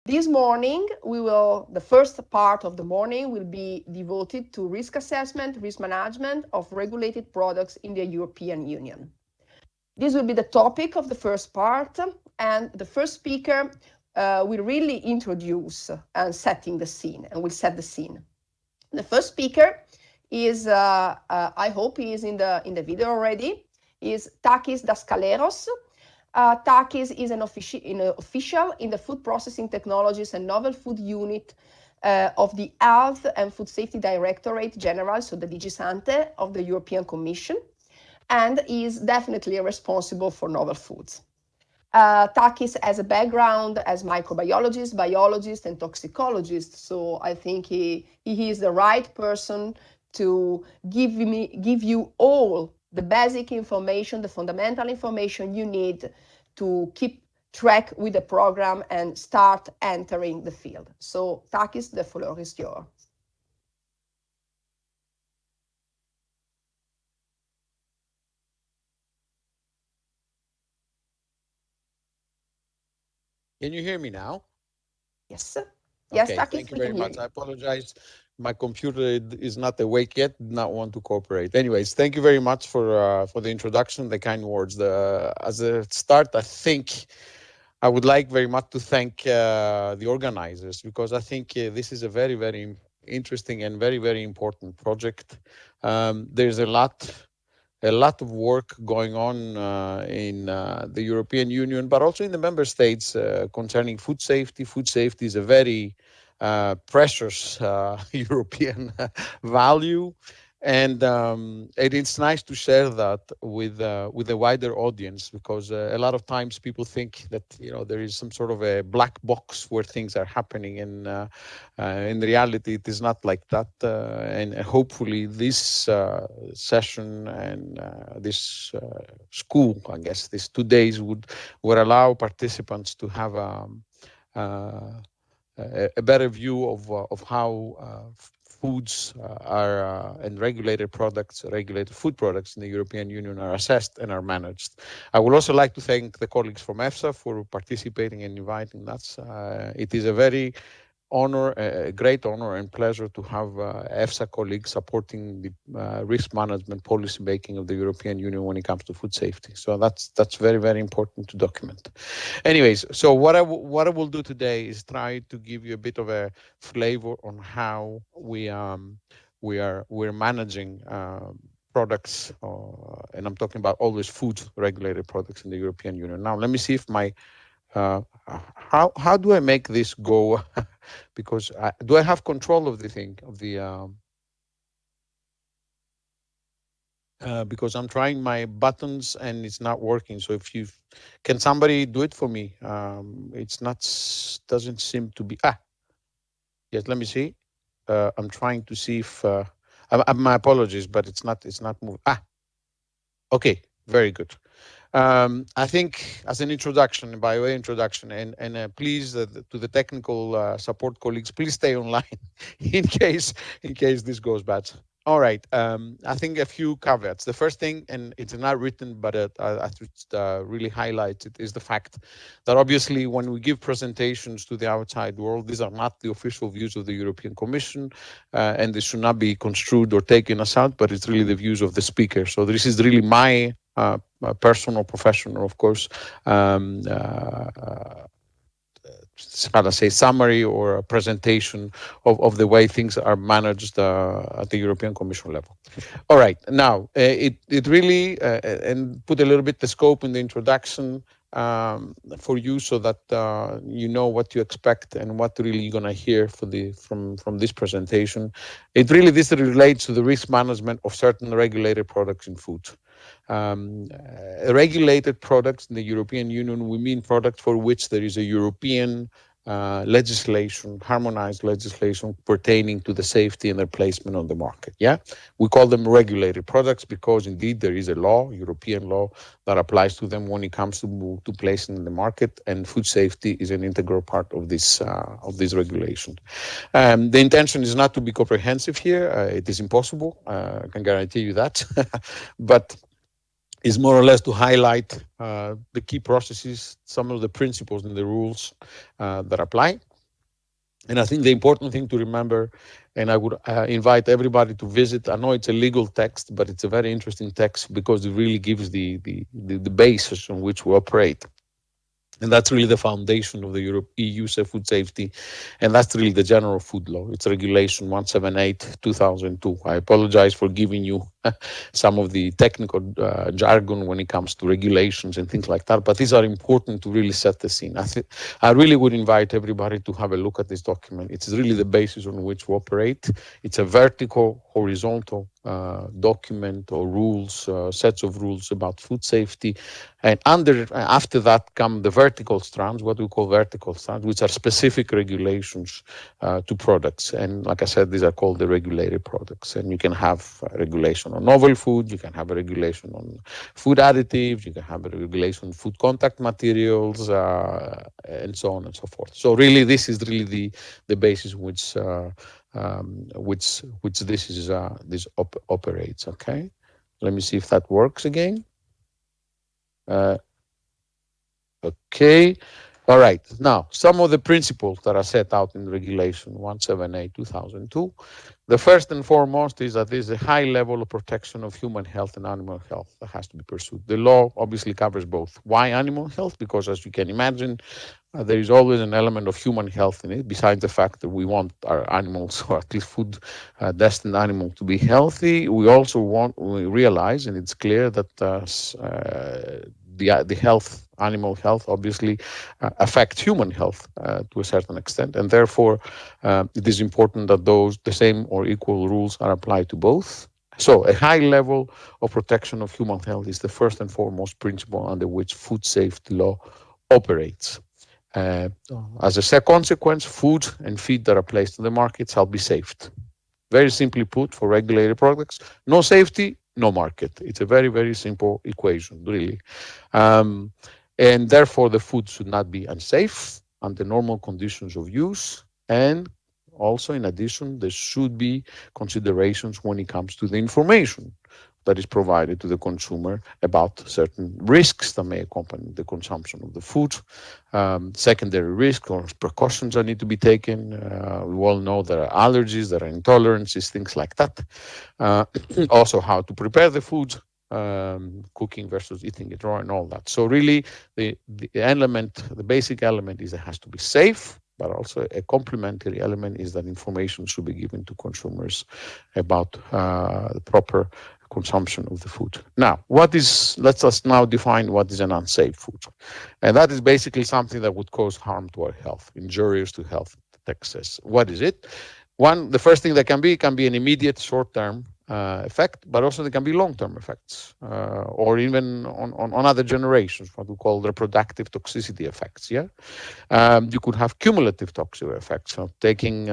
This morning, the first part of the morning will be devoted to risk assessment, risk management of regulated products in the European Union. This will be the topic of the first part, and the first speaker will really introduce and setting the scene, and will set the scene. The first speaker is, I hope he is in the video already, is Takis Daskaleros. Takis is an official in the Food Processing Technologies and Novel Food Unit of the Health and Food Safety Directorate General, so the DG Sante of the European Commission, and is definitely responsible for novel foods. Takis has a background as microbiologist, biologist, and toxicologist, so I think he is the right person to give you all the basic information, the fundamental information you need to keep track with the program and start entering the field. So, Takis, the floor is yours. Can you hear me now? Yes. Yes, Okay, Takis, thank you we very can hear much. you. I apologize. My computer is not awake yet, did not want to cooperate. Anyways, thank you very much for the introduction, the kind words. As a start, I think I would like very much to thank the organizers, because I think this is a very, very interesting and very, very important project. There's a lot of work going on in the European Union, but also in the member states concerning food safety. Food safety is a very precious European value, and it's nice to share that with a wider audience, because a lot of times people think that there is some sort of a black box where things are happening, and in reality it is not like that. And hopefully this session and this school, I guess, these 2 days would allow participants to have a better view of how foods and regulated food products in the European Union are assessed and are managed. I would also like to thank the colleagues from EFSA for participating and inviting us. It is a great honor and pleasure to have EFSA colleagues supporting the risk management policy making of the European Union when it comes to food safety. So that's very, very important to document. Anyways, so what I will do today is try to give you a bit of a flavor on how we're managing products, and I'm talking about always food regulated products in the European Union. Now, let me see if my how do I make this go? Because do I have control of the thing because I'm trying my buttons and it's not working. So if you can, somebody do it for me. It's not, doesn't seem to be. Yes, let me see. I'm trying to see if my apologies, but it's not moving. Okay, very good. I think as an introduction, by way of introduction, and please to the technical support colleagues, please stay online in case this goes bad. All right. I think a few caveats. The first thing, and it's not written, but I should really highlight it, is the fact that obviously when we give presentations to the outside world, these are not the official views of the European Commission, and they should not be construed or taken aside, but it's really the views of the speaker. So this is really my personal, professional, of course, how to say, summary or a presentation of the way things are managed at the European Commission level. All right, now it really and put a little bit the scope in the introduction for you, so that you know what to expect and what really you're gonna hear from this presentation. This relates to the risk management of certain regulated products in food. Regulated products in the European Union, we mean products for which there is a European legislation, harmonized legislation pertaining to the safety and their placement on the market. Yeah, we call them regulated products because indeed there is a law, European law, that applies to them when it comes to placing in the market, and food safety is an integral part of this regulation. The intention is not to be comprehensive here. It is impossible. I can guarantee you that. But is more or less to highlight the key processes, some of the principles and the rules that apply. And I think the important thing to remember, and I would invite everybody to visit. I know it's a legal text, but it's a very interesting text because it really gives the basis on which we operate. And that's really the foundation of the EU food safety. And that's really the general food law. It's Regulation 178 2002. I apologize for giving you some of the technical jargon when it comes to regulations and things like that. But these are important to really set the scene. I really would invite everybody to have a look at this document. It's really the basis on which we operate. It's a vertical, horizontal document or rules, sets of rules about food safety. And after that come the vertical strands, what we call vertical strands, which are specific regulations to products. And like I said, these are called the regulated products. And you can have a regulation on novel food, you can have a regulation on food additives, you can have a regulation on food contact materials, and so on and so forth. So really, this is really the basis which this operates. Okay, let me see if that works again. Uh, okay. All right. Now, some of the principles that are set out in Regulation 178 2002. The first and foremost is that there's a high level of protection of human health and animal health that has to be pursued. The law obviously covers both. Why animal health? Because as you can imagine, there is always an element of human health in it, besides the fact that we want our animals, or at least food destined animal, to be healthy. We realize, and it's clear that the health, animal health, obviously affects human health to a certain extent, and therefore it is important that the same or equal rules are applied to both. So, a high level of protection of human health is the first and foremost principle under which food safety law operates. Uh, as a consequence, food and feed that are placed on the market shall be saved. Very simply put, for regulated products, no safety, no market. It's a very, very simple equation, really. Um, and therefore, the food should not be unsafe under normal conditions of use. And also, in addition, there should be considerations when it comes to the information that is provided to the consumer about certain risks that may accompany the consumption of the food, secondary risks or precautions that need to be taken. We all know there are allergies, there are intolerances, things like that. Uh, Also, how to prepare the food, cooking versus eating it raw, and all that. So, really, the basic element is it has to be safe. But also a complementary element is that information should be given to consumers about the proper consumption of the food. Now, let us now define what is an unsafe food. And that is basically something that would cause harm to our health, injurious to health, Texas. What is it? The first thing that can be an immediate short-term effect, but also there can be long-term effects, or even on other generations, what we call reproductive toxicity effects. Yeah, you could have cumulative toxic effects of taking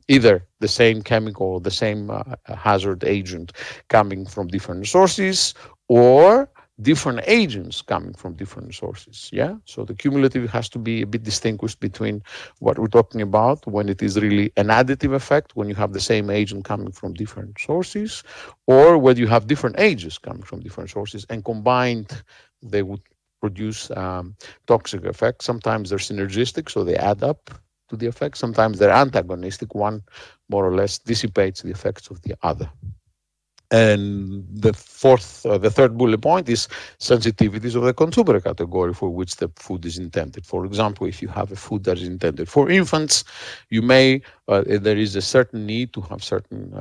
either the same chemical or the same hazard agent coming from different sources, or different agents coming from different sources. Yeah, so the cumulative has to be a bit distinguished between what we're talking about when it is really an additive effect, when you have the same agent coming from different sources, or when you have different agents coming from different sources and combined they would produce toxic effects. Sometimes they're synergistic, so they add up to the effect. Sometimes they're antagonistic. One more or less dissipates the effects of the other. And the third bullet point is sensitivities of the consumer category for which the food is intended. For example, if you have a food that is intended for infants, there is a certain need to have certain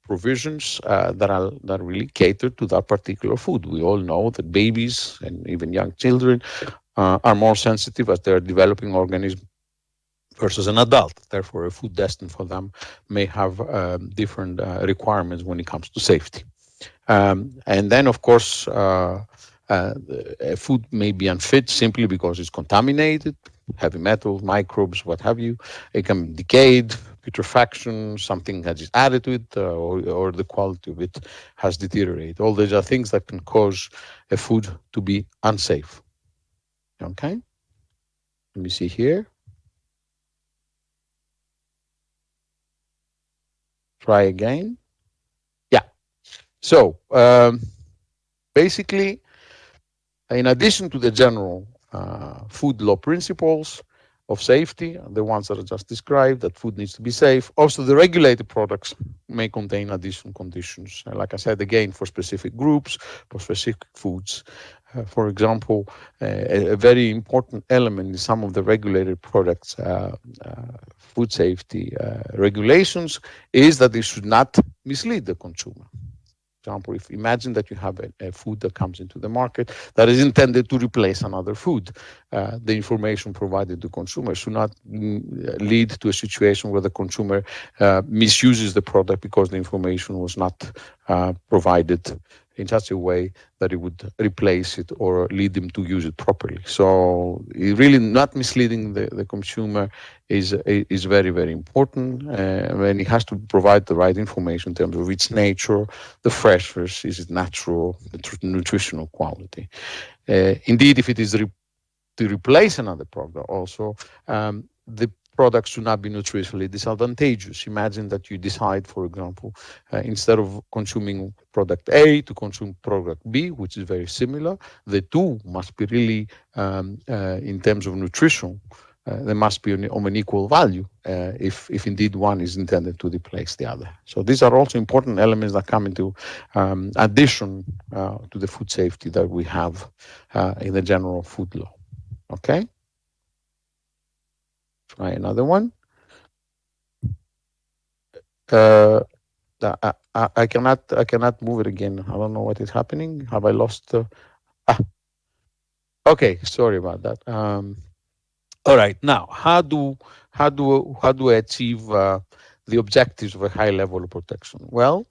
provisions that really cater to that particular food. We all know that babies and even young children are more sensitive as they're developing organisms versus an adult. Therefore, a food destined for them may have different requirements when it comes to safety. And then, of course, food may be unfit simply because it's contaminated, heavy metals, microbes, what have you. It can be decayed, putrefaction, something that is added to it, or the quality of it has deteriorated. All these are things that can cause a food to be unsafe. Okay, let me see here. Try again. Yeah. So basically, in addition to the general food law principles, of safety, the ones that I just described, that food needs to be safe. Also, the regulated products may contain additional conditions. Like I said, again, for specific groups, for specific foods. For example, a very important element in some of the regulated products, food safety regulations, is that they should not mislead the consumer. Example, if imagine that you have a food that comes into the market that is intended to replace another food, the information provided to consumers should not lead to a situation where the consumer misuses the product because the information was not provided in such a way that it would replace it or lead them to use it properly. So really not misleading the consumer is very, very important. And it has to provide the right information in terms of its nature, the freshness, is it natural, the nutritional quality. Indeed, if it is to replace another product also, the products should not be nutritionally disadvantageous. Imagine that you decide, for example, instead of consuming product A to consume product B, which is very similar. The two must be really, in terms of nutrition, they must be of an equal value if indeed one is intended to replace the other. So these are also important elements that come into addition to the food safety that we have in the general food law. Okay. Try another one. I cannot move it again. I don't know what is happening. Have I lost? Okay, sorry about that. All right. Now, how do I achieve the objectives of a high level of protection? Well,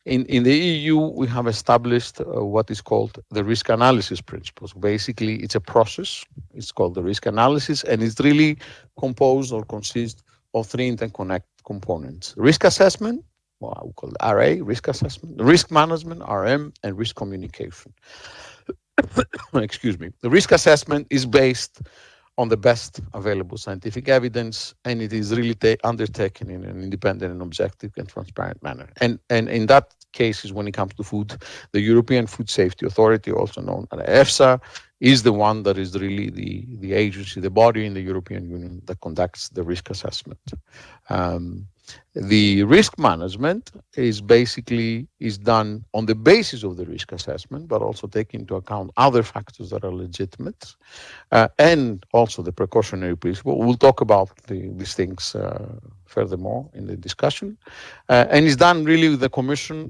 in the EU, we have established what is called the risk analysis principles. Basically, it's a process. It's called the risk analysis, and it's really composed or consists of three interconnected components: risk assessment, well, I would call it RA, risk assessment, risk management, RM, and risk communication. Excuse me. The risk assessment is based on the best available scientific evidence, and it is really undertaken in an independent and objective and transparent manner. And in that case, is when it comes to food, the European Food Safety Authority, also known as EFSA, is the one that is really the agency, the body in the European Union that conducts the risk assessment. The risk management is done on the basis of the risk assessment, but also taking into account other factors that are legitimate, and also the precautionary principle. We'll talk about these things furthermore in the discussion, and it's done really with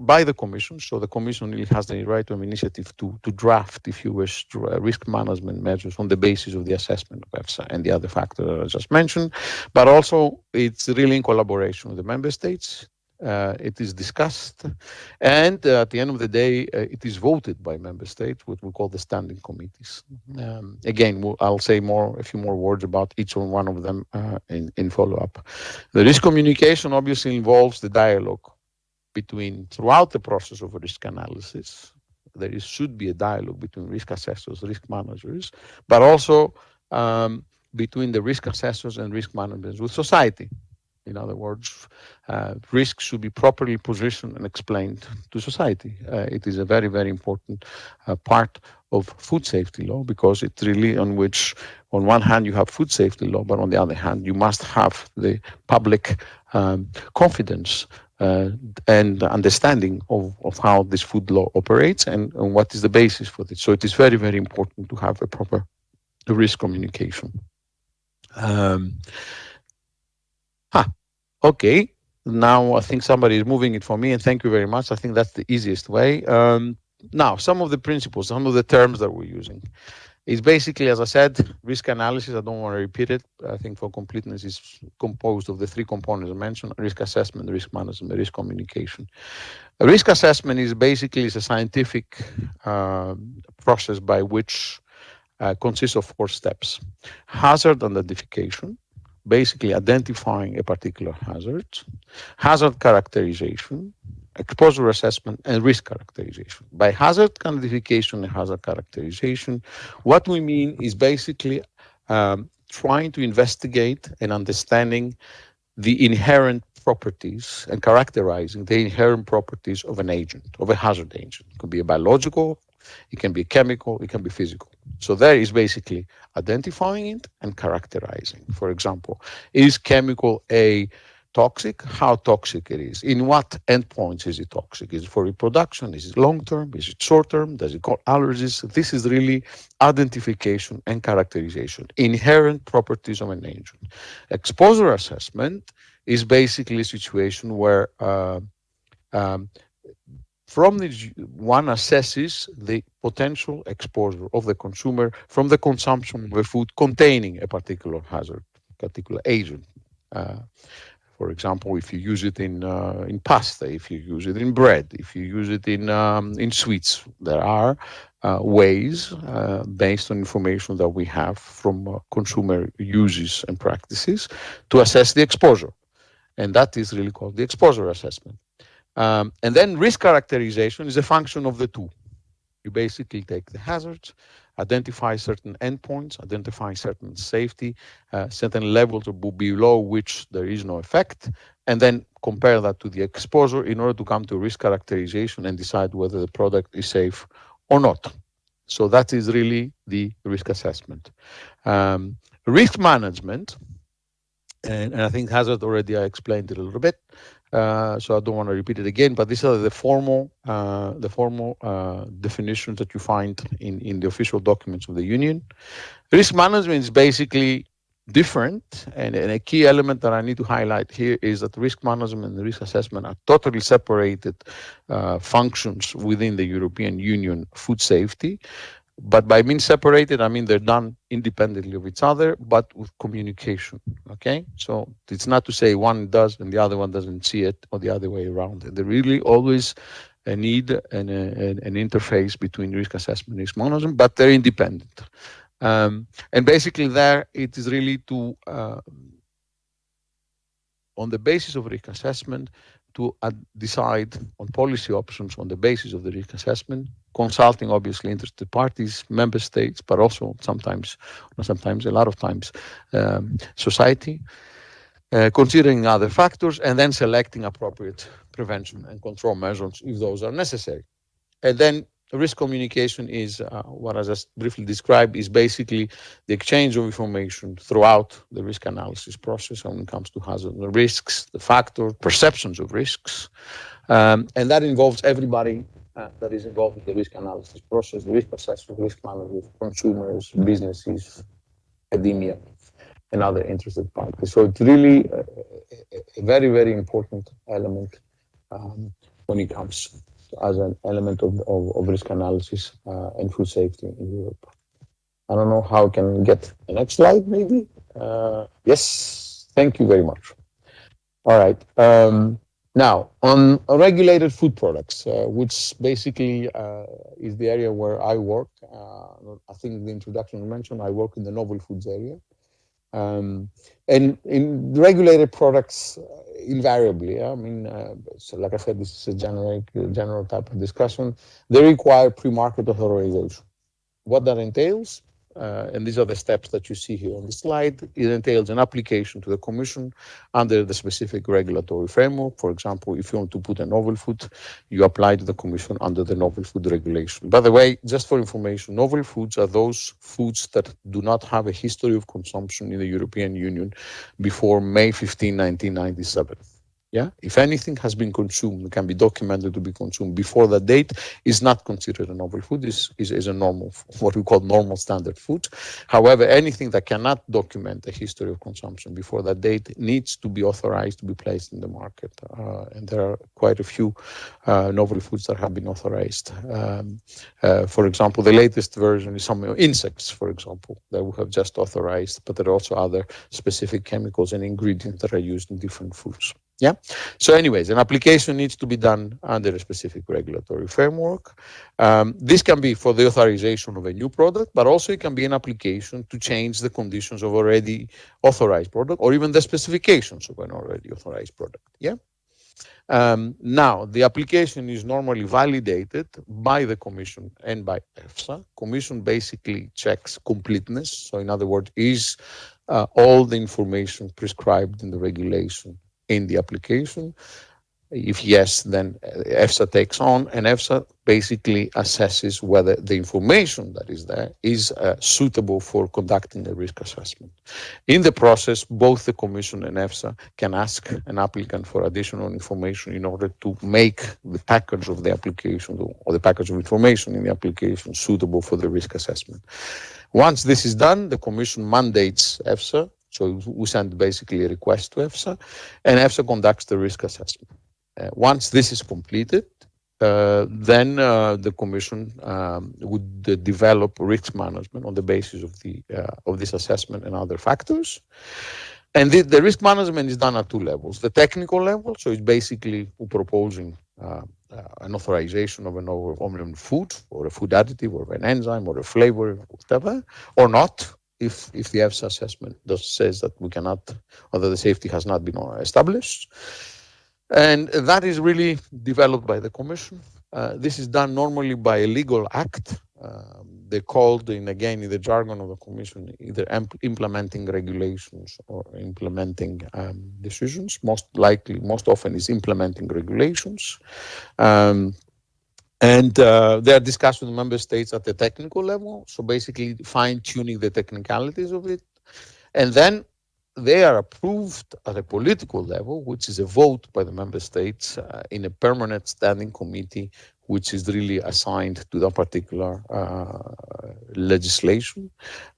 by the Commission. So the Commission really has the right of initiative to draft, if you wish, risk management measures on the basis of the assessment of EFSA and the other factors that I just mentioned. But also, it's really in collaboration with the member states. It is discussed, and at the end of the day, it is voted by member states, what we call the standing committees. Again, I'll say a few more words about each one of them in follow-up. The risk communication obviously involves the dialogue throughout the process of risk analysis. There should be a dialogue between risk assessors, risk managers, but also between the risk assessors and risk managers with society. In other words, risk should be properly positioned and explained to society. It is a very, very important part of food safety law, because it's really on which, on one hand, you have food safety law, but on the other hand, you must have the public confidence and understanding of how this food law operates and what is the basis for this. So it is very, very important to have a proper risk communication. Okay, now I think somebody is moving it for me, and thank you very much. I think that's the easiest way. Now, some of the principles, some of the terms that we're using is basically, as I said, risk analysis. I don't want to repeat it. I think for completeness, is composed of the three components I mentioned: risk assessment, risk management, risk communication. A risk assessment is basically a scientific process by which consists of 4 steps: hazard identification, basically identifying a particular hazard characterization, exposure assessment, and risk characterization. By hazard identification and hazard characterization, what we mean is basically trying to investigate and understanding the inherent properties and characterizing the inherent properties of an agent, of a hazard agent. It could be a biological, It can be chemical, it can be physical. So there is basically identifying it and characterizing. For example, is chemical A toxic? How toxic it is? In what endpoints is it toxic? Is it for reproduction? Is it long term? Is it short term? Does it cause allergies? This is really identification and characterization, inherent properties of an agent. Exposure assessment is basically a situation where um, from the one assesses the potential exposure of the consumer from the consumption of a food containing a particular hazard, particular agent. Uh, for example, if you use it in pasta, if you use it in bread, if you use it in sweets, there are ways based on information that we have from consumer uses and practices to assess the exposure, and that is really called the exposure assessment. And then risk characterization is a function of the two. You basically take the hazards, identify certain endpoints, identify certain safety, certain levels below which there is no effect, and then compare that to the exposure in order to come to risk characterization and decide whether the product is safe or not. So that is really the risk assessment. Risk management, and I think hazard already I explained it a little bit, so I don't want to repeat it again. But these are the formal definitions that you find in the official documents of the union. Risk management is basically different, and a key element that I need to highlight here is that risk management and risk assessment are totally separated functions within the European Union food safety. But by being separated, I mean they're done independently of each other, but with communication. Okay, so it's not to say one does and the other one doesn't see it, or the other way around. There really always a need and an interface between risk assessment and risk management, but they're independent. And basically, there it is really to on the basis of risk assessment to decide on policy options on the basis of the risk assessment, consulting obviously interested parties, member states, but also sometimes, not sometimes, a lot of times, society, considering other factors, and then selecting appropriate prevention and control measures if those are necessary. And then risk communication is what I just briefly described, is basically the exchange of information throughout the risk analysis process when it comes to hazard, the risks, the factors, perceptions of risks. And that involves everybody that is involved in the risk analysis process, the risk assessment, risk managers, consumers, businesses, academia, and other interested parties. So it's really a very, very important element when it comes as an element of risk analysis and food safety in Europe. I don't know how I can get the next slide, maybe. Yes, thank you very much. All right. Now, on regulated food products, which basically is the area where I work. I think the introduction mentioned I work in the novel foods area. And in regulated products, invariably, I mean, so like I said, this is a general type of discussion. They require pre-market authorization. What that entails, and these are the steps that you see here on the slide, it entails an application to the Commission under the specific regulatory framework. For example, if you want to put a novel food, you apply to the Commission under the novel food regulation. By the way, just for information, novel foods are those foods that do not have a history of consumption in the European Union before May 15, 1997. Yeah, if anything has been consumed, can be documented to be consumed before that date, is not considered a novel food, is a normal, what we call normal standard food. However, anything that cannot document a history of consumption before that date needs to be authorized to be placed in the market. And there are quite a few novel foods that have been authorized. For example, the latest version is some insects, for example, that we have just authorized, but there are also other specific chemicals and ingredients that are used in different foods. Yeah. So anyways, an application needs to be done under a specific regulatory framework. This can be for the authorization of a new product, but also it can be an application to change the conditions of already authorized product or even the specifications of an already authorized product. Yeah. Now, the application is normally validated by the Commission and by EFSA. Commission basically checks completeness. So in other words, is all the information prescribed in the regulation in the application. If yes, then EFSA takes on, and EFSA basically assesses whether the information that is there is suitable for conducting a risk assessment. In the process, both the Commission and EFSA can ask an applicant for additional information in order to make the package of the application or the package of information in the application suitable for the risk assessment. Once this is done, the Commission mandates EFSA, so we send basically a request to EFSA, and EFSA conducts the risk assessment. Once this is completed, then the Commission would develop risk management on the basis of this assessment and other factors. And the risk management is done at two levels. The technical level, so it's basically proposing an authorization of an overwhelming food or a food additive or an enzyme or a flavor, whatever, or not, if the EFSA assessment says that we cannot, or that the safety has not been established. And that is really developed by the Commission. This is done normally by a legal act. They're called, in the jargon of the Commission, either implementing regulations or implementing decisions. Most often is implementing regulations. And they are discussed with the member states at the technical level. So basically fine-tuning the technicalities of it. And then they are approved at a political level, which is a vote by the member states in a permanent standing committee, which is really assigned to that particular legislation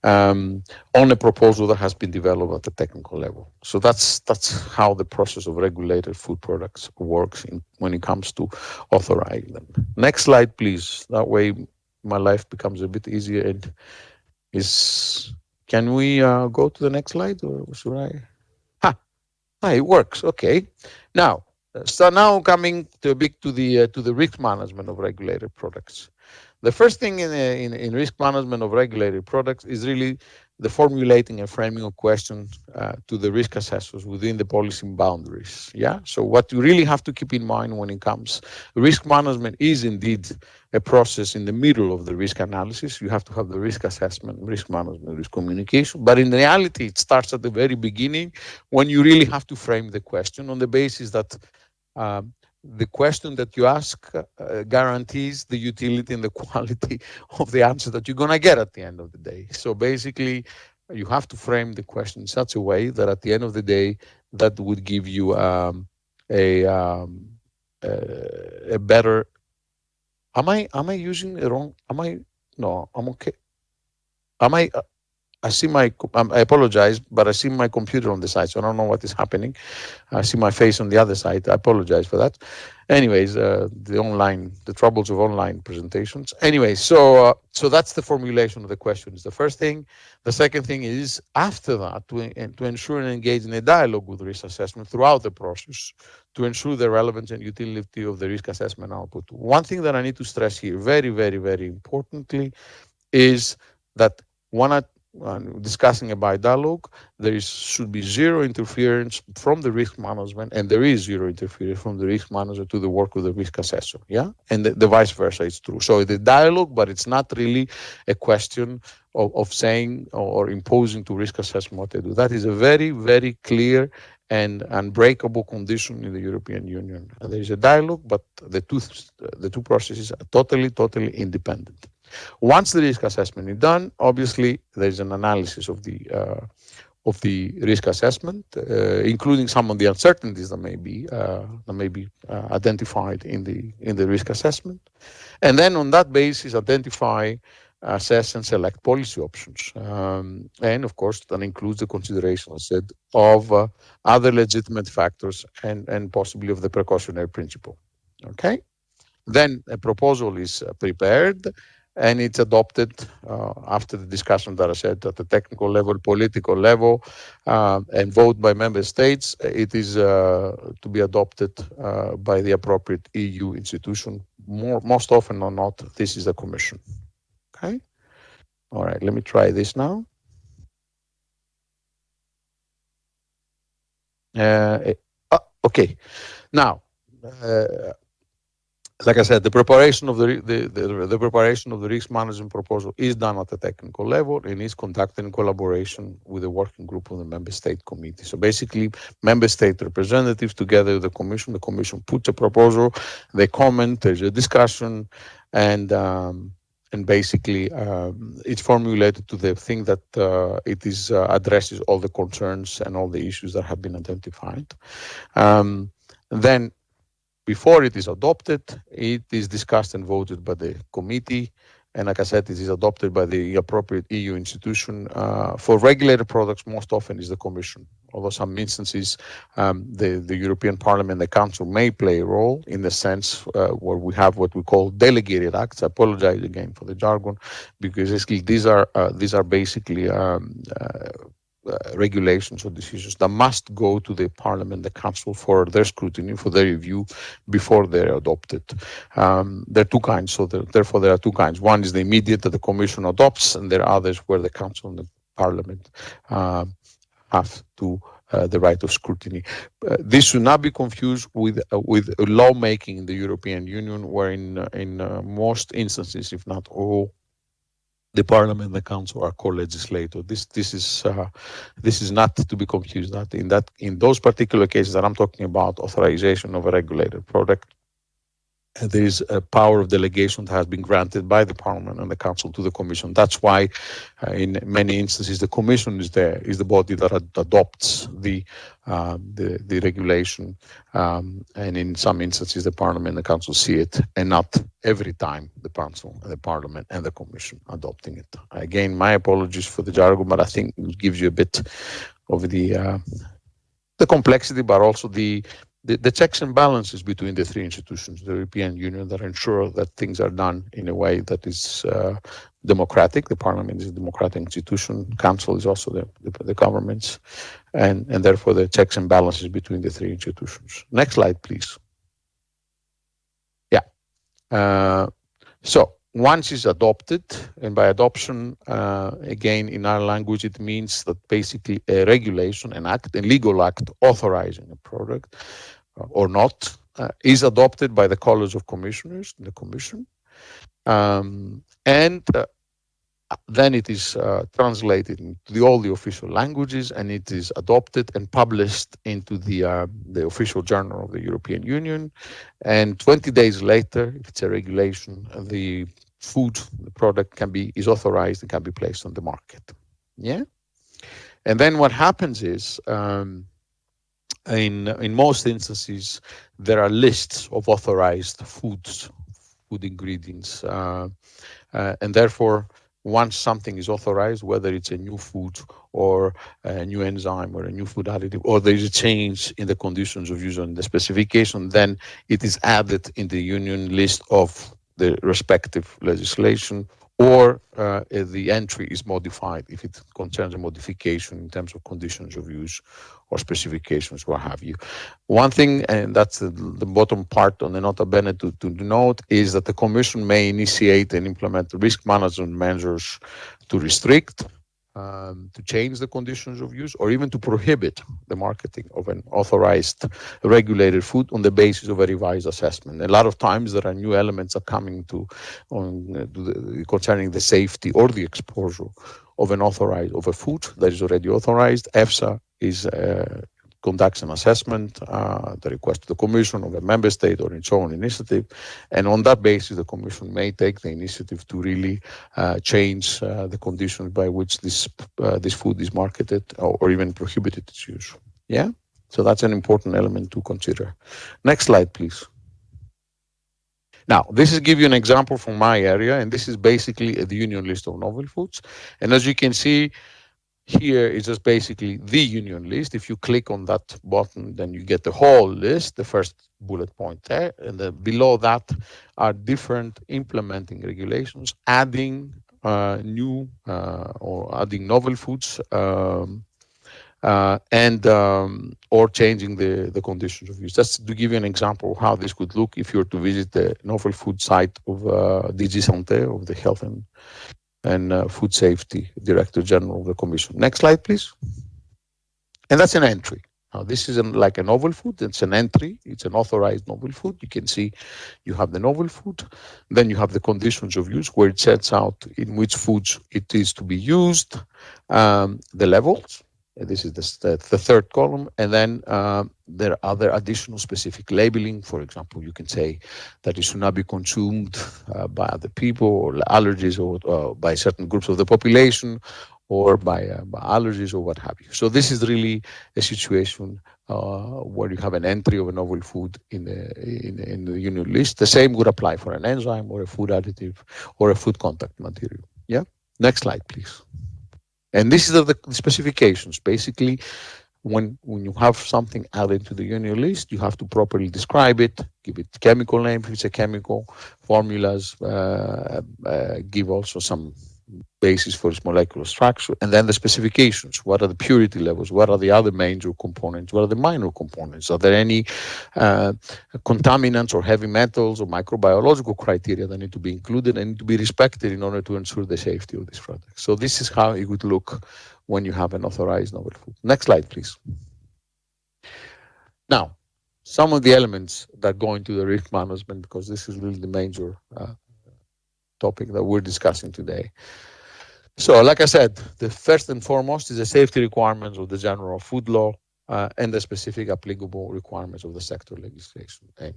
on a proposal that has been developed at the technical level. So that's how the process of regulated food products works when it comes to authorizing them. Next slide, please. That way my life becomes a bit easier and is... Can we go to the next slide, or should I? It works. Okay. Now, so now coming to the risk management of regulated products. The first thing in risk management of regulated products is really the formulating and framing of questions to the risk assessors within the policy boundaries. Yeah. So what you really have to keep in mind when it comes, risk management is indeed a process in the middle of the risk analysis. You have to have the risk assessment, risk management, risk communication. But in reality, it starts at the very beginning when you really have to frame the question on the basis that the question that you ask guarantees the utility and the quality of the answer that you're going to get at the end of the day. So basically, you have to frame the question in such a way that at the end of the day, that would give you a better. Am I using it wrong? No, I'm okay. Am I? I see I apologize, but I see my computer on the side, so I don't know what is happening. I see my face on the other side. I apologize for that. Anyways, the troubles of online presentations. Anyway, so that's the formulation of the questions. The first thing. The second thing is, after that, to ensure and engage in a dialogue with risk assessment throughout the process, to ensure the relevance and utility of the risk assessment output. One thing that I need to stress here, very, very, very importantly, is that when discussing a dialogue, should be zero interference from the risk management, and there is zero interference from the risk manager to the work of the risk assessor. Yeah, and the vice versa is true. So the dialogue, but it's not really a question of saying or imposing to risk assessment what they do. That is a very, very clear and unbreakable condition in the European Union. There is a dialogue, but the two processes are totally, totally independent. Once the risk assessment is done, obviously there's an analysis of the risk assessment, including some of the uncertainties that may be identified in the risk assessment, and then on that basis identify, assess, and select policy options. And of course, that includes the consideration, as I said, of other legitimate factors and possibly of the precautionary principle. Okay. Then a proposal is prepared and it's adopted after the discussion that I said at the technical level, political level, and vote by member states. It is to be adopted by the appropriate EU institution. Most often or not, this is the Commission. Okay. All right. Let me try this now. Okay. Now. like I said, the preparation of the risk management proposal is done at the technical level and is conducted in collaboration with the working group of the member state committee. So basically, member state representatives together with the commission puts a proposal, they comment, there's a discussion, and basically it's formulated to the thing that it is addresses all the concerns and all the issues that have been identified. Then before it is adopted, it is discussed and voted by the committee. And like I said, it is adopted by the appropriate EU institution. For regulated products, most often is the Commission. Although some instances, the European Parliament and the Council may play a role in the sense where we have what we call delegated acts. I apologize again for the jargon, because basically these are basically regulations or decisions that must go to the Parliament, the Council for their scrutiny, for their review before they're adopted. There are two kinds, so therefore there are two kinds. One is the immediate that the Commission adopts, and there are others where the Council and the Parliament have to the right of scrutiny. This should not be confused with lawmaking in the European Union, where in most instances, if not all, the Parliament and the Council are co-legislator. This is not to be confused. That in those particular cases that I'm talking about, authorization of a regulated product, there is a power of delegation that has been granted by the Parliament and the Council to the Commission. That's why, in many instances, the Commission is the body that adopts the regulation, and in some instances, the Parliament and the Council see it, and not every time the Council, the Parliament, and the Commission adopting it. Again, my apologies for the jargon, but I think it gives you a bit of the complexity, but also the checks and balances between the three institutions, the European Union, that ensure that things are done in a way that is democratic. The Parliament is a democratic institution. Council is also the governments, and therefore the checks and balances between the three institutions. Next slide, please. Yeah. So once it's adopted, and by adoption, again, in our language, it means that basically a regulation, an act, a legal act authorizing a product or not, is adopted by the College of Commissioners, the Commission, and then it is translated into all the official languages, and it is adopted and published into the official journal of the European Union. And 20 days later, if it's a regulation, the product is authorized and can be placed on the market. Yeah. And then what happens is, in most instances, there are lists of authorized food ingredients, and therefore, once something is authorized, whether it's a new food or a new enzyme or a new food additive, or there is a change in the conditions of use and the specification, then it is added in the Union list of the respective legislation, or the entry is modified if it concerns a modification in terms of conditions of use or specifications, what have you. One thing, and that's the bottom part on the nota bene to note, is that the Commission may initiate and implement risk management measures to restrict, to change the conditions of use, or even to prohibit the marketing of an authorized regulated food on the basis of a revised assessment. A lot of times there are new elements are coming concerning the safety or the exposure of a food that is already authorized. EFSA conducts an assessment, the request to the Commission of a member state or its own initiative, and on that basis, the Commission may take the initiative to really change the conditions by which this food is marketed, or even prohibited its use. Yeah, so that's an important element to consider. Next slide, please. Now, this is give you an example from my area, and this is basically the Union list of novel foods. And as you can see, here is just basically the Union list. If you click on that button, then you get the whole list, the first bullet point there. And then below that are different implementing regulations, adding new or adding novel foods, or changing the conditions of use. Just to give you an example of how this could look if you were to visit the novel food site of DG Santé, of the Health and Food Safety Director General of the Commission. Next slide, please. And that's an entry. Now, this is like a novel food. It's an entry. It's an authorized novel food. You can see you have the novel food. Then you have the conditions of use where it sets out in which foods it is to be used, the levels. This is the third column. And then there are other additional specific labeling. For example, you can say that it should not be consumed by other people, or allergies, or by certain groups of the population, or by allergies, or what have you. So this is really a situation where you have an entry of a novel food in the union list. The same would apply for an enzyme or a food additive or a food contact material. Yeah. Next slide, please. And this is the specifications. Basically, when you have something added to the union list, you have to properly describe it, give it chemical name if it's a chemical, formulas, give also some basis for its molecular structure, and then the specifications. What are the purity levels? What are the other major components? What are the minor components? Are there any contaminants or heavy metals or microbiological criteria that need to be included and need to be respected in order to ensure the safety of this product? So this is how it would look when you have an authorized novel food. Next slide, please. Now, some of the elements that go into the risk management, because this is really the major topic that we're discussing today. So, like I said, the first and foremost is the safety requirements of the general food law and the specific applicable requirements of the sector legislation. And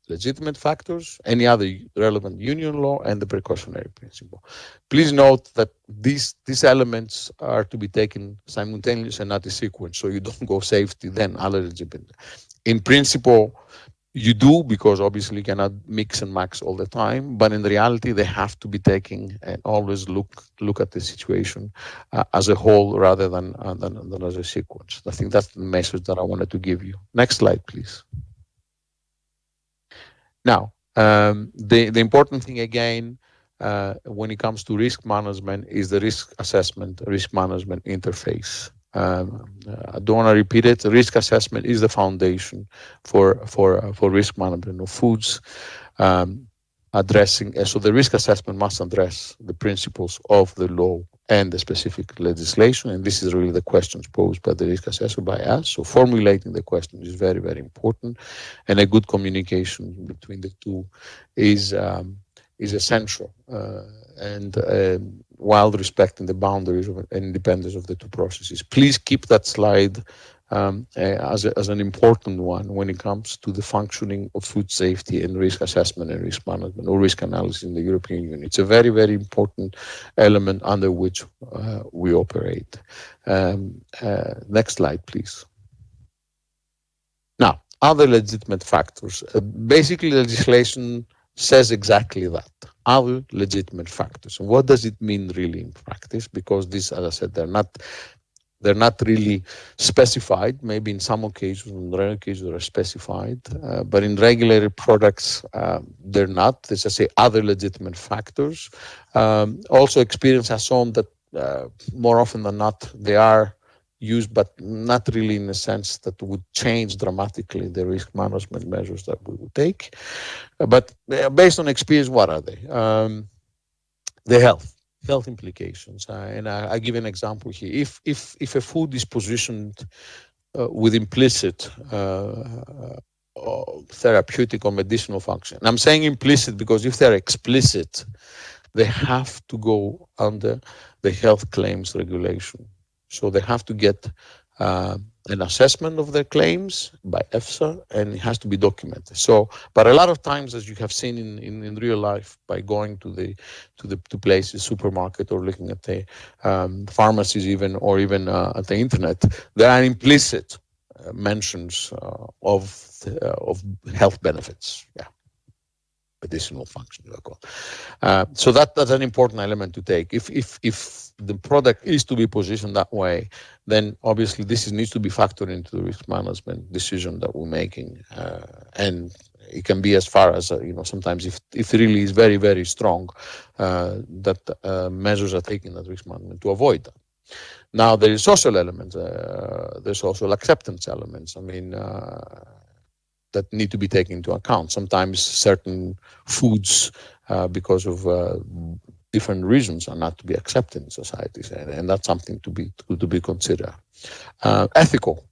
legitimate factors, any other relevant union law, and the precautionary principle. Please note that these elements are to be taken simultaneously and not in sequence, so you don't go safety, then eligibility. In principle, you do, because obviously you cannot mix and match all the time, but in reality they have to be taken and always look at the situation as a whole rather than as a sequence. I think that's the message that I wanted to give you. Next slide, please. Now, the important thing again when it comes to risk management is the risk assessment, risk management interface. I don't want to repeat it. Risk assessment is the foundation for risk management of foods. Addressing so the risk assessment must address the principles of the law and the specific legislation, and this is really the questions posed by the risk assessor by us. So formulating the question is very, very important, and a good communication between the two is essential, and while respecting the boundaries of and independence of the two processes. Please keep that slide as an important one when it comes to the functioning of food safety and risk assessment and risk management or risk analysis in the European Union. It's a very, very important element under which we operate. Next slide, please. Now, other legitimate factors. Basically, legislation says exactly that. Other legitimate factors. And what does it mean really in practice? Because these, as I said, they're not really specified. Maybe in some occasions, in rare occasions, they're specified. But in regulated products, they're not. There's, I say, other legitimate factors. Also, experience has shown that more often than not, they are used, but not really in a sense that would change dramatically the risk management measures that we would take. But based on experience, what are they? The health implications. And I give an example here. If a food is positioned with implicit therapeutic or medicinal function, and I'm saying implicit because if they're explicit, they have to go under the health claims regulation. So they have to get an assessment of their claims by EFSA, and it has to be documented. So, but a lot of times, as you have seen in real life, by going to places, supermarket, or looking at the pharmacies, even at the internet, there are implicit mentions of health benefits. Yeah. Medicinal function. So that's an important element to take. If the product is to be positioned that way, then obviously this needs to be factored into the risk management decision that we're making, and it can be as far as sometimes if it really is very, very strong, that measures are taken at risk management to avoid that. Now there is social elements. There's social acceptance elements. I mean. That need to be taken into account. Sometimes certain foods, because of different reasons, are not to be accepted in societies, and that's something to be considered. Ethical.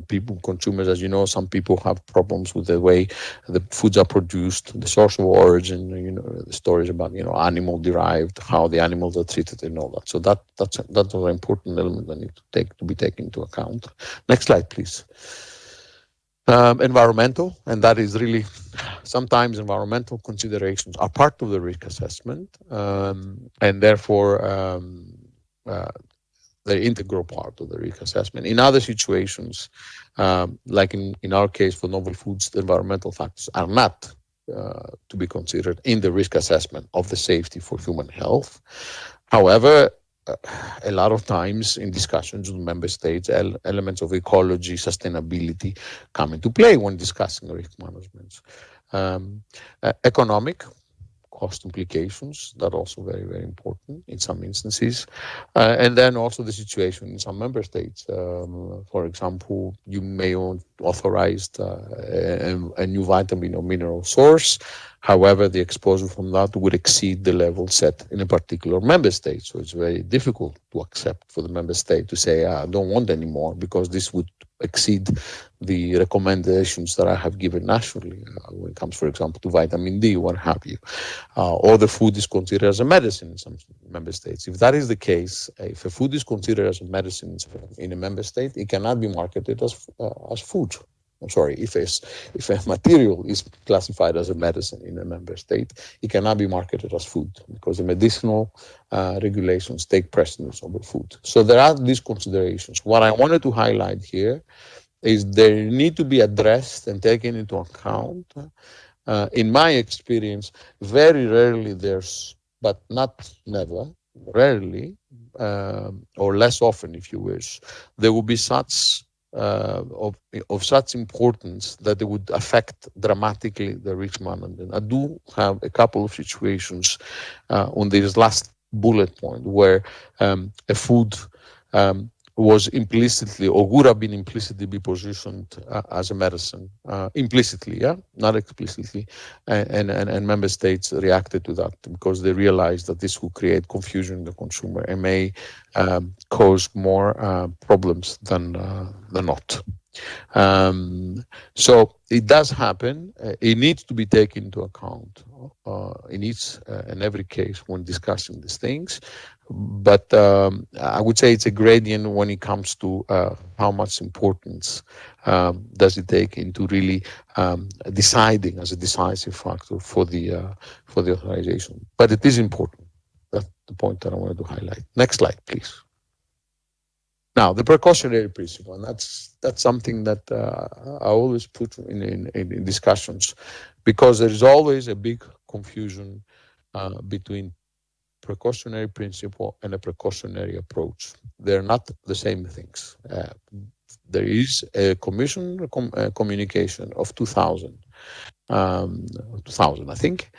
People, consumers, as you know, some people have problems with the way the foods are produced, the source of origin, the stories about, animal derived, how the animals are treated and all that. So that's an important element that need to be taken into account. Next slide, please. Environmental, and that is really sometimes environmental considerations are part of the risk assessment, and therefore uh, they're integral part of the risk assessment. In other situations, like in our case for novel foods, the environmental factors are not to be considered in the risk assessment of the safety for human health. However, uh, a lot of times in discussions with member states, elements of ecology, sustainability come into play when discussing risk management. Economic cost implications that are also very, very important in some instances. And then also the situation in some member states. For example, you may authorize a new vitamin or mineral source. However, the exposure from that would exceed the level set in a particular member state. So it's very difficult to accept for the member state to say, I don't want anymore because this would exceed the recommendations that I have given nationally when it comes, for example, to vitamin D, what have you. Or the food is considered as a medicine in some member states. If that is the case, if a food is considered as a medicine in a member state, it cannot be marketed as food. I'm sorry, if a material is classified as a medicine in a member state, it cannot be marketed as food because the medicinal regulations take precedence over food. So there are these considerations. What I wanted to highlight here is they need to be addressed and taken into account. In my experience, very rarely there's, but not never, rarely, or less often, if you wish, there will be such of such importance that it would affect dramatically the risk management. I do have a couple of situations on this last bullet point where a food was implicitly or would have been implicitly be positioned as a medicine, implicitly, yeah, not explicitly, and member states reacted to that because they realized that this will create confusion in the consumer and may cause more problems than not. So it does happen. It needs to be taken into account in each and every case when discussing these things. But I would say it's a gradient when it comes to how much importance does it take into really deciding as a decisive factor for the authorization. But it is important. That's the point that I wanted to highlight. Next slide, please. Now, the precautionary principle, and that's something that I always put in discussions because there is always a big confusion between precautionary principle and a precautionary approach. They're not the same things. There is a communication of 2000, I think,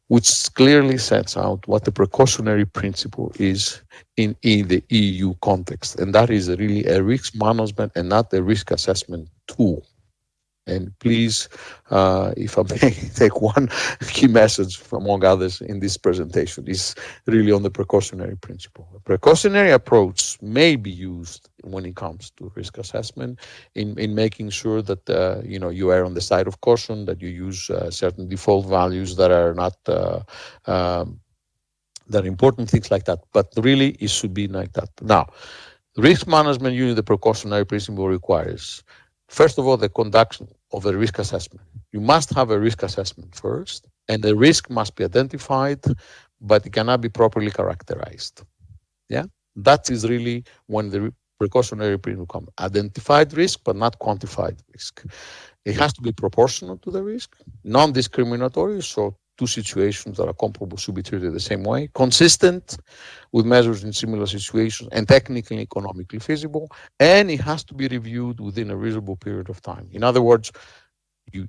which clearly sets out what the precautionary principle is in the EU context. And that is really a risk management and not a risk assessment tool. And please, if I may take one key message among others in this presentation, is really on the precautionary principle. A precautionary approach may be used when it comes to risk assessment in making sure that you are on the side of caution, that you use certain default values that are not that are important, things like that. But really, it should be like that. Now, risk management using the precautionary principle requires, first of all, the conduct of a risk assessment. You must have a risk assessment first, and the risk must be identified, but it cannot be properly characterized. Yeah, that is really when the precautionary principle comes. Identified risk, but not quantified risk. It has to be proportional to the risk, non-discriminatory, so two situations that are comparable should be treated the same way, consistent with measures in similar situations, and technically and economically feasible, and it has to be reviewed within a reasonable period of time. In other words, you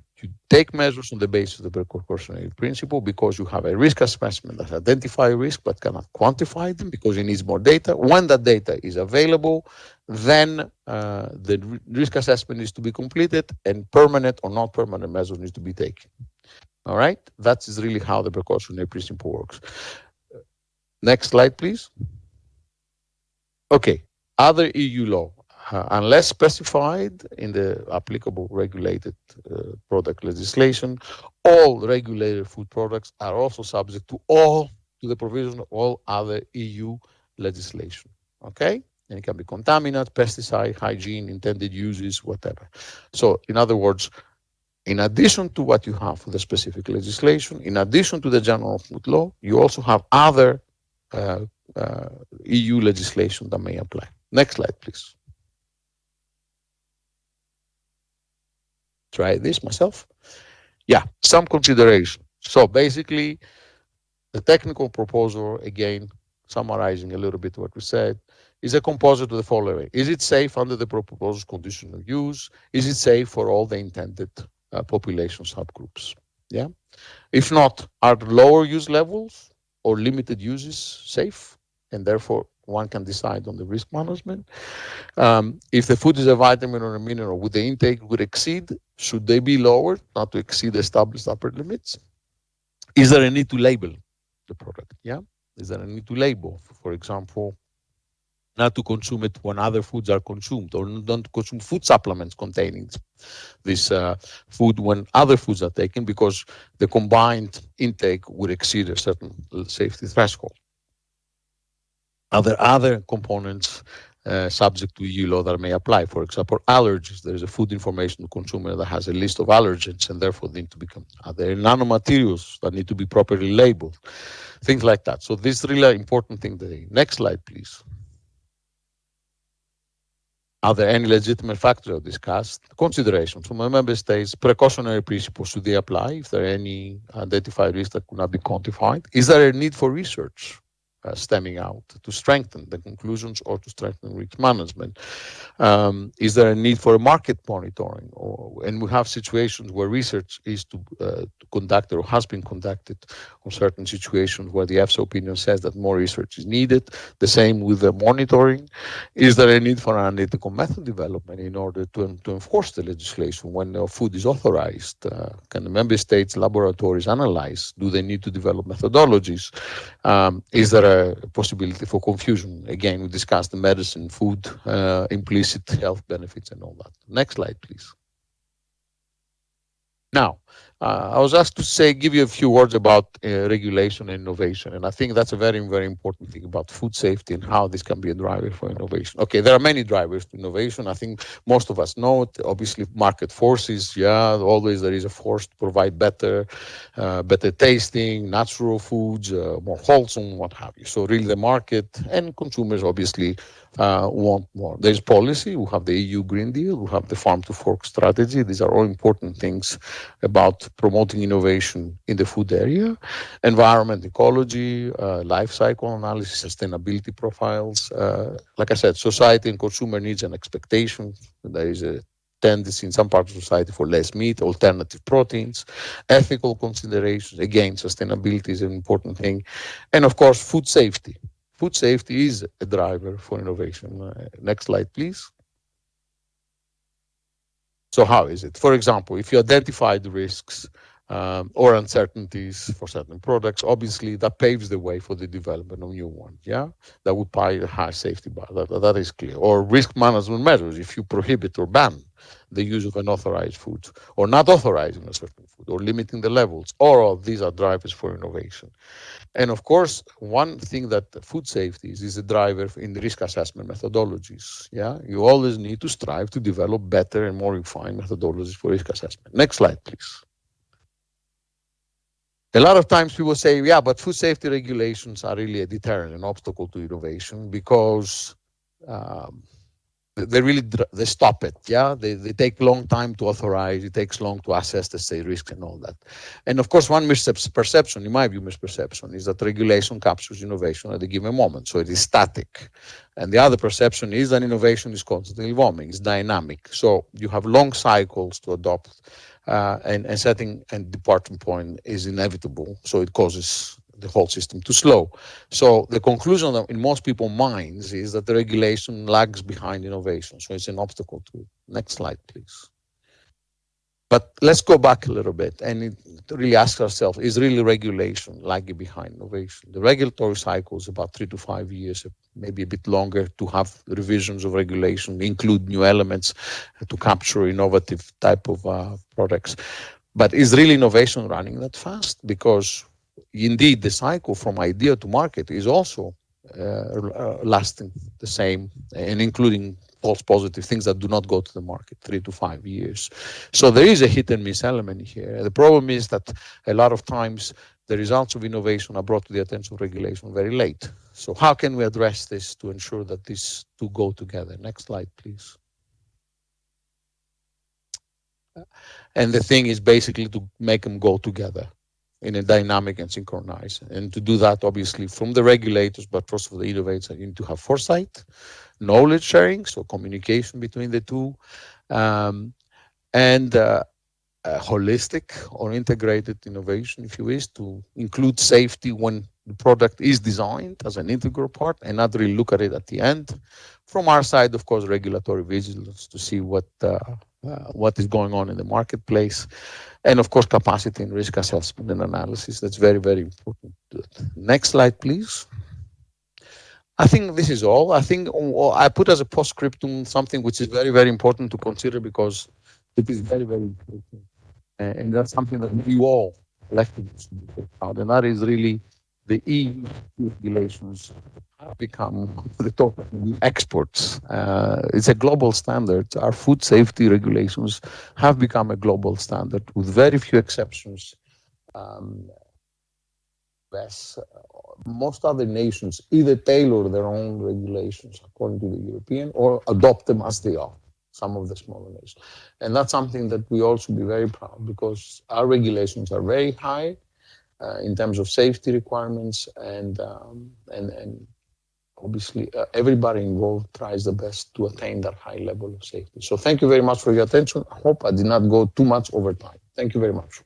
take measures on the basis of the precautionary principle because you have a risk assessment that identifies risk but cannot quantify them because it needs more data. When that data is available, then the risk assessment needs to be completed and permanent or not permanent measures need to be taken. All right, that is really how the precautionary principle works. Next slide, please. Okay, other EU law. unless specified in the applicable regulated product legislation, all regulated food products are also subject to the provision of all other EU legislation. Okay? And it can be contaminant, pesticide, hygiene, intended uses, whatever. So, in other words, in addition to what you have for the specific legislation, in addition to the general food law, you also have other uh, uh, EU legislation that may apply. Next slide, please. Try this myself. Yeah, some consideration. So basically, the technical proposal, again, summarizing a little bit what we said, is a composite of the following. Is it safe under the proposed condition of use? Is it safe for all the intended population subgroups? Yeah. If not, are the lower use levels or limited uses safe? And therefore, one can decide on the risk management. If the food is a vitamin or a mineral, would the intake would exceed? Should they be lowered, not to exceed established upper limits? Is there a need to label the product? Yeah. Is there a need to label, for example, not to consume it when other foods are consumed, or not to consume food supplements containing this food when other foods are taken, because the combined intake would exceed a certain safety threshold. Are there other components subject to EU law that may apply? For example, allergies. There is a food information to consumer that has a list of allergens and therefore need to become. Are there nanomaterials that need to be properly labeled? Things like that. So this is really important thing today. Next slide, please. Are there any legitimate factors discussed? Considerations from the member states, precautionary principles, should they apply if there are any identified risks that could not be quantified? Is there a need for research stemming out to strengthen the conclusions or to strengthen risk management? Is there a need for a market monitoring? And we have situations where research is to conduct or has been conducted on certain situations where the EFSA opinion says that more research is needed. The same with the monitoring. Is there a need for an analytical method development in order to enforce the legislation when food is authorized? Can the member states' laboratories analyze? Do they need to develop methodologies? Is there a possibility for confusion? Again, we discussed the medicine, food, implicit health benefits and all that. Next slide, please. Now, I was asked to give you a few words about regulation and innovation, and I think that's a very, very important thing about food safety and how this can be a driver for innovation. Okay, there are many drivers to innovation. I think most of us know it. Obviously, market forces. Yeah, always there is a force to provide better tasting, natural foods, more wholesome, what have you. So really, the market and consumers obviously want more. There's policy. We have the EU Green Deal. We have the Farm to Fork strategy. These are all important things about promoting innovation in the food area. Environment, ecology, life cycle analysis, sustainability profiles. Like I said, society and consumer needs and expectations. There is a tendency in some parts of society for less meat, alternative proteins, ethical considerations. Again, sustainability is an important thing. And of course, food safety. Food safety is a driver for innovation. Next slide, please. So how is it? For example, if you identify the risks or uncertainties for certain products, obviously that paves the way for the development of new ones. Yeah, that would pay a high safety bar. That is clear. Or risk management measures. If you prohibit or ban the use of unauthorized food, or not authorizing a certain food, or limiting the levels, all of these are drivers for innovation. And of course, one thing that food safety is a driver in the risk assessment methodologies. Yeah, you always need to strive to develop better and more refined methodologies for risk assessment. Next slide, please. A lot of times people say, yeah, but food safety regulations are really a deterrent, an obstacle to innovation because um, they stop it. Yeah, they take a long time to authorize. It takes long to assess the state risks and all that. And of course, one misperception, in my view, misperception is that regulation captures innovation at a given moment, so it is static. And the other perception is that innovation is constantly evolving, it's dynamic. So you have long cycles to adopt, and setting and departing point is inevitable. So it causes the whole system to slow. So the conclusion in most people's minds is that the regulation lags behind innovation. So it's an obstacle to it. Next slide, please. But let's go back a little bit and really ask ourselves, is really regulation lagging behind innovation? The regulatory cycle is about 3 to 5 years, maybe a bit longer, to have revisions of regulation, include new elements to capture innovative type of products. But is really innovation running that fast? Because indeed, the cycle from idea to market is also lasting the same, and including false positive things that do not go to the market 3 to 5 years. So there is a hit and miss element here. The problem is that a lot of times the results of innovation are brought to the attention of regulation very late. So how can we address this to ensure that these two go together? Next slide, please. And the thing is basically to make them go together in a dynamic and synchronized. And to do that, obviously, from the regulators, but also the innovators, you need to have foresight, knowledge sharing, so communication between the two, and holistic or integrated innovation, if you wish, to include safety when the product is designed as an integral part and not really look at it at the end. From our side, of course, regulatory vigilance to see what is going on in the marketplace. And of course, capacity and risk assessment and analysis. That's very, very important. Next slide, please. I think this is all. I think I put as a postscriptum something which is very, very important to consider because it is very, very important. And that's something that we all collectively should be about. And that is really the EU regulations have become the top exports. It's a global standard. Our food safety regulations have become a global standard with very few exceptions. US, most other nations either tailor their own regulations according to the European or adopt them as they are, some of the smaller nations. And that's something that we all should be very proud because our regulations are very high in terms of safety requirements and obviously everybody involved tries the best to attain that high level of safety. So thank you very much for your attention. I hope I did not go too much over time. Thank you very much.